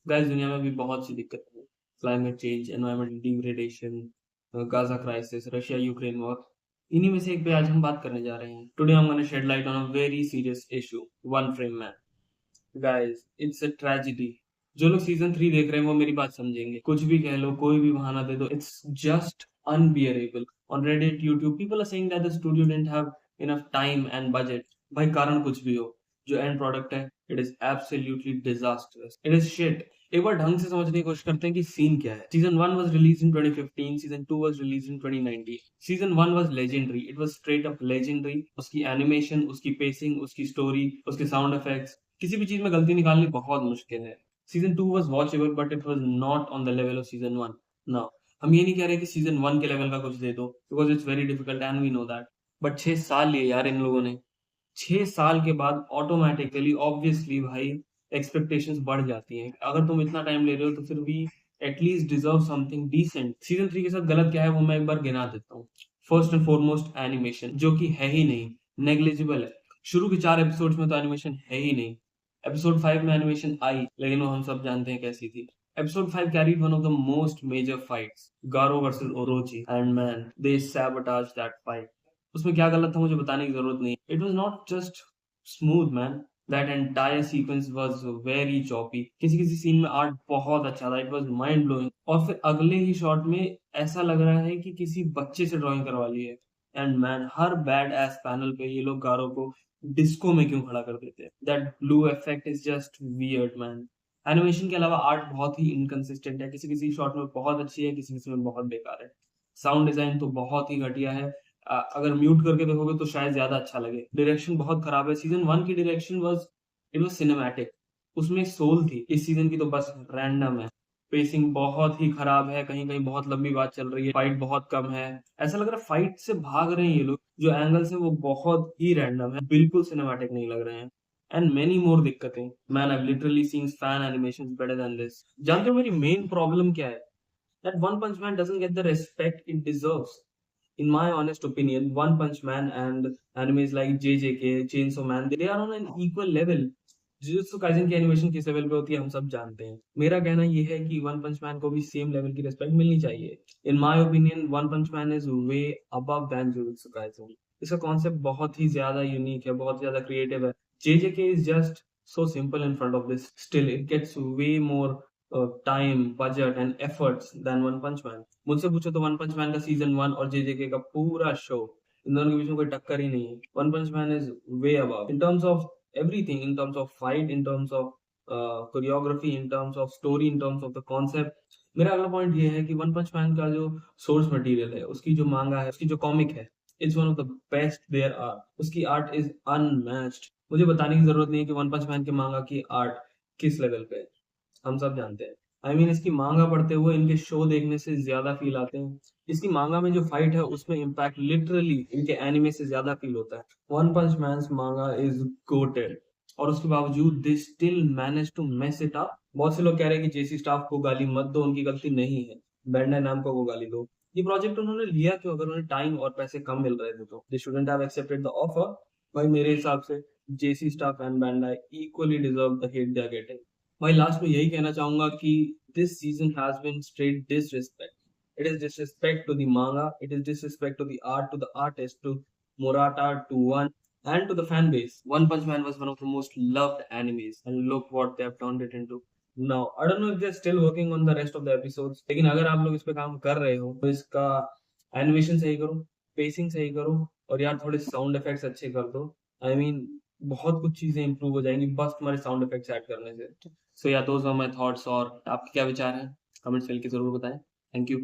Guys दुनिया में भी बहुत सी दिक्कतें हैं। Climate change, environmental degradation, Gaza crisis, Russia Ukraine war. इन्हीं में से एक पे आज हम बात करने जा रहे हैं। Today I am gonna shed light on a very serious issue, one frame man. Guys it's a tragedy. जो लोग सीजन 3 देख रहे हैं वो मेरी बात समझेंगे। कुछ भी कह लो, कोई भी बहाना दे दो, it's just unbearable. On Reddit, YouTube, people are saying that the studio didn't have enough time and budget. भाई कारण कुछ भी हो, जो एंड प्रोडक्ट है, it is absolutely disastrous, it is shit. एक बार ढंग से समझने की कोशिश करते हैं कि सीन क्या है। Season 1 was released in 2015, season 2 was released in 2019। Season 1 was legendary, it was straight up legendary. उसकी एनिमेशन, उसकी पेसिंग, उसकी स्टोरी, उसके साउंड इफेक्ट्स, किसी भी चीज में गलती निकालनी बहुत मुश्किल है। Season 2 was watchable but it was not on the level off season 1। Now हम ये नहीं कह रहे कि सीजन 1 के लेवल का कुछ दे दो, because it's very difficult and we know that. But 6 साल लिए यार इन लोगों ने। 6 साल के बाद ऑटोमेटिकली ऑब्वियसली भाई एक्सपेक्टेशंस बढ़ जाती हैं। अगर तुम इतना टाइम ले रहे हो तो फिर भी at least deserve something decent. Season 3 के साथ गलत क्या है वो मैं एक बार गिना देता हूँ। फर्स्ट एंड फॉरमोस्ट एनिमेशन, जो कि है ही नहीं, नेग्लिजिबल है। शुरू के 4 एपिसोड्स में तो एनिमेशन है ही नहीं। एपिसोड 5 में एनिमेशन आई, लेकिन वो हम सब जानते हैं कैसी थी। Episode 5 carried one of the most major fights, Garou versus Orochi, and man they sabotage that fight. उसमें क्या गलत था मुझे बताने की जरूरत नहीं। It was not just smooth man, that entire sequence was very choppy. किसी किसी सीन में आर्ट बहुत अच्छा था, इट वाज माइंड ब्लोइंग, और फिर अगले ही शॉट में ऐसा लग रहा है कि किसी बच्चे से ड्राइंग करवा ली है। And man her bad S panel पे ये लोग गारो को डिस्को में क्यों खड़ा कर देते हैं। That blue effect is just weird man. Animation के अलावा आर्ट बहुत ही इनकंसिस्टेंट है, किसी किसी शॉट में बहुत अच्छी है, किसी किसी में बहुत बेकार है। साउंड डिजाइन तो बहुत ही घटिया है। अगर म्यूट करके देखोगे तो शायद ज्यादा अच्छा लगे। डायरेक्शन बहुत खराब है। सीजन 1 की direction was, it was cinematic, उसमें सोल थी। इस सीजन की तो बस रैंडम है। पेसिंग बहुत ही खराब है, कहीं कहीं बहुत लंबी बात चल रही है, फाइट बहुत कम है। ऐसा लग रहा है फाइट से भाग रहे हैं ये लोग। जो एंगल्स है वो बहुत ही रैंडम है, बिल्कुल सिनेमैटिक नहीं लग रहे हैं। एंड मेनी मोर दिक्कतें। Man I literally seen fan animations better than this. जानते हो मेरी मेन प्रॉब्लम क्या है? That one punch man doesn't get the respect it deserves. In my honest opinion, One Punch Man and animes like JJK, Chainsaw Man, they are on an equal level. Jujutsu Kaisen की animation किस level पे होती है हम सब जानते हैं। मेरा कहना ये है कि वन पंच मैन को भी सेम लेवल की रिस्पेक्ट मिलनी चाहिए। In my opinion one punch man is way above than Jujutsu Kaisen. इसका कॉन्सेप्ट बहुत ही ज्यादा यूनिक है, बहुत ज्यादा क्रिएटिव है। JJK is just so simple in front of this, still it gets way more time, budget and efforts than one punch man. मुझसे पूछो तो वन पंच मैन का सीजन 1 और जेजेके का पूरा शो, इन दोनों के बीच में कोई टक्कर ही नहीं है। One punch man is way above in terms of everything, in terms of fight, in terms of choreography, in terms of story, in terms of the concept। मेरा अगला पॉइंट ये है कि वन पंच मैन का जो source material है, उसकी जो मांगा है, उसकी जो कॉमिक है, it's one of the best there are. उसकी आर्ट इज अनमैच्ड। मुझे बताने की जरूरत नहीं है कि वन पंच मैन के मांगा की आर्ट किस लेवल पे है, हम सब जानते हैं। आई मीन इसकी मांगा पढ़ते हुए इनके शो देखने से ज्यादा फील आते हैं। इसकी मांगा में जो फाइट है उसमें इम्पैक्ट लिटरली इनके एनिमे से ज्यादा फील होता है। One punch man's manga is goated, और उसके बावजूद they still manage to mess it up. बहुत से लोग कह रहे हैं कि जेसी स्टाफ को गाली मत दो, उनकी गलती नहीं है, बैंडा नाम को गाली दो। ये प्रोजेक्ट उन्होंने लिया क्यों? अगर उन्हें टाइम और पैसे कम मिल रहे थे तो they shouldn't have accepted the offer. भाई मेरे हिसाब से JC Staff and Bandai equally deserve the hate they are getting. भाई लास्ट में यही कहना चाहूंगा कि this season has been straight disrespect. It is disrespect to the manga, it is disrespect to the art, to the artist, to Murata, to One, and to the fan base. One Punch Man was one of the most loved animes, and look what they have turned it into. Now, I don't know if they're still working on the rest of the episodes, लेकिन अगर आप लोग इस पे काम कर रहे हो तो इसका एनिमेशन सही करो, पेसिंग सही करो, और यार थोड़े साउंड इफेक्ट्स अच्छे कर दो। आई मीन बहुत कुछ चीजें इंप्रूव हो जाएंगी बस तुम्हारे साउंड इफेक्ट्स ऐड करने से। सो या दोज आर माय थॉट्स, और आपके क्या विचार हैं कमेंट्स करके जरूर बताएं। Thank you.